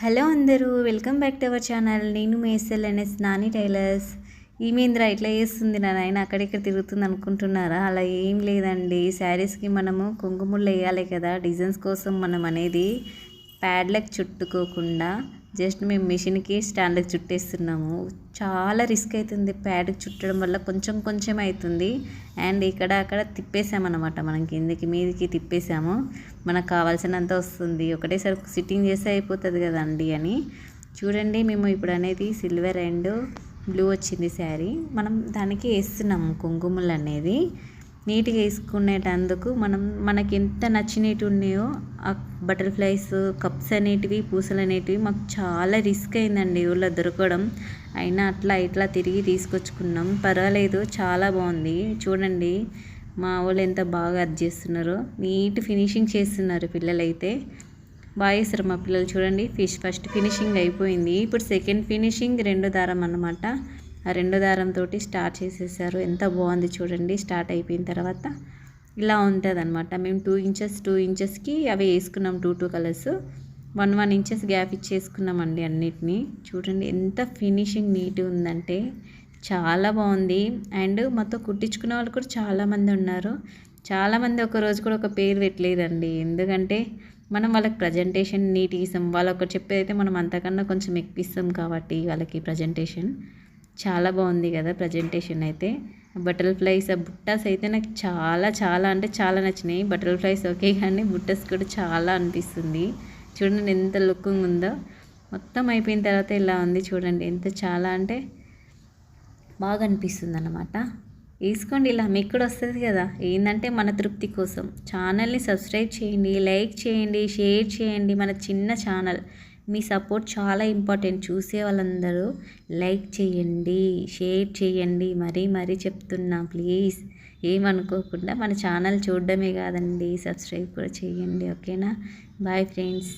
Hello అందరూ, welcome back to our channel. నేను మీ SLNS Nani tailors. ఈమేంద్ర ఇట్లా చేస్తుంది నా నాయన అక్కడిక్కడ తిరుగుతుంది అనుకుంటున్నారా? అలా ఏం లేదండి. శారీస్కి మనము కుంకుమలు వేయాలి కదా, డిజైన్స్ కోసం మనం అనేది ప్యాడ్లకు చుట్టుకోకుండా జస్ట్ మేము మిషన్కి స్టాండ్కి చుట్టేస్తున్నాము. చాలా రిస్క్ అవుతుంది ప్యాడ్కి చుట్టడం వల్ల, కొంచెం కొంచెం అవుతుంది. అండ్ ఇక్కడ అక్కడ తిప్పేసామన్నమాట, మనం కిందికి మీదికి తిప్పేసాము. మనకు కావాల్సినంత వస్తుంది, ఒకటేసారి సిట్టింగ్ చేస్తే అయిపోతుంది కదండి అని. చూడండి, మేము ఇప్పుడు అనేది సిల్వర్ అండ్ బ్లూ వచ్చింది శారీ, మనం దానికి వేస్తున్నాము కుంకుమలు అనేది. నీట్గా వేసుకునేటందుకు మనకి ఎంత నచ్చినవి ఉన్నాయో ఆ బటర్ఫ్లైస్, కప్స్ అనేటివి, పూసలు అనేటివి మాకు చాలా రిస్క్ అయిందండి ఊళ్ళో దొరకడం. అయినా అట్లా ఇట్లా తిరిగి తీసుకొచ్చుకున్నాం. పర్వాలేదు, చాలా బాగుంది. చూడండి మా వాళ్ళు ఎంత బాగా అది చేస్తున్నారో, నీట్ ఫినిషింగ్ చేస్తున్నారు పిల్లలైతే. బాగా చేస్తారు మా పిల్లలు. చూడండి, ఫస్ట్ ఫినిషింగ్ అయిపోయింది. ఇప్పుడు సెకండ్ ఫినిషింగ్ రెండో దారం అన్నమాట. ఆ రెండో దారంతో స్టార్ట్ చేసేసారు. ఎంత బాగుంది చూడండి. స్టార్ట్ అయిపోయిన తర్వాత ఇలా ఉంటుంది అనమాట. మేము 2 ఇంచెస్కి అవి వేసుకున్నాం, 2 కలర్స్, 1 ఇంచెస్ గ్యాప్ ఇచ్చేసుకున్నామండి అన్నిటినీ. చూడండి ఎంత ఫినిషింగ్ నీట్గా ఉందంటే చాలా బాగుంది. అండ్ మాతో కుట్టించుకునే వాళ్ళు కూడా చాలామంది ఉన్నారు. చాలామంది ఒక రోజు కూడా ఒక పేరు పెట్టలేదండి. ఎందుకంటే మనం వాళ్ళకి ప్రజెంటేషన్ నీట్గా ఇస్తాం. వాళ్ళు ఒకటి చెప్పేదైతే మనం అంతకన్నా కొంచెం ఎక్కువ కాబట్టి వాళ్ళకి ప్రజెంటేషన్ చాలా బాగుంది కదా ప్రజెంటేషన్ అయితే. బటర్ఫ్లైస్, ఆ బుట్టాస్ అయితే నాకు చాలా చాలా అంటే చాలా నచ్చినాయి. బటర్ఫ్లైస్ ఓకే, కానీ బుట్టస్ కూడా చాలా అనిపిస్తుంది. చూడండి ఎంత లుకింగ్ ఉందో. మొత్తం అయిపోయిన తర్వాత ఇలా ఉంది చూడండి, ఎంత చాలా అంటే బాగా అనిపిస్తుంది అన్నమాట. వేసుకోండి, ఇలా మీకు కూడా వస్తుంది కదా. ఏంటంటే మన తృప్తి కోసం ఛానల్ని సబ్స్క్రైబ్ చేయండి, లైక్ చేయండి, షేర్ చేయండి. మన చిన్న ఛానల్, మీ సపోర్ట్ చాలా ఇంపార్టెంట్. చూసే వాళ్ళందరూ లైక్ చేయండి, షేర్ చేయండి. మరీ చెప్తున్నా, ప్లీజ్ ఏమనుకోకుండా మన ఛానల్ చూడడమే కాదండి, సబ్స్క్రైబ్ కూడా చేయండి. ఓకేనా? Bye friends.